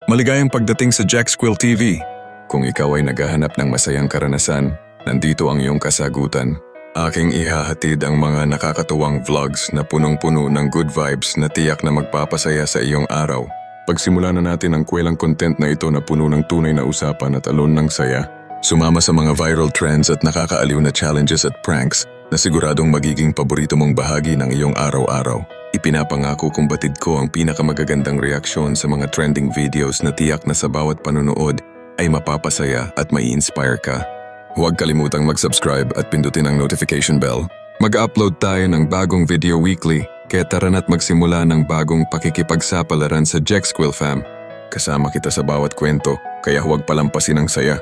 Maligayang pagdating sa Jack Squill TV. Kung ikaw ay naghahanap ng masayang karanasan, nandito ang iyong kasagutan. Aking ihahatid ang mga nakakatuwang vlogs na punong-puno ng good vibes na tiyak na magpapasaya sa iyong araw. Pagsimulan na natin ang kwelang content na ito na puno ng tunay na usapan at alon ng saya. Sumama sa mga viral trends at nakakaaliw na challenges at pranks na siguradong magiging paborito mong bahagi ng iyong araw-araw. Ipinapangako kong batid ko ang pinakamagagandang reaksyon sa mga trending videos na tiyak na sa bawat panunood ay mapapasaya at mai-inspire ka. Huwag kalimutang mag-subscribe at pindutin ang notification bell. Mag-upload tayo ng bagong video weekly, kaya tara na't magsimula ng bagong pakikipagsapalaran sa Jack Squill Fam. Kasama kita sa bawat kwento, kaya huwag palampasin ang saya.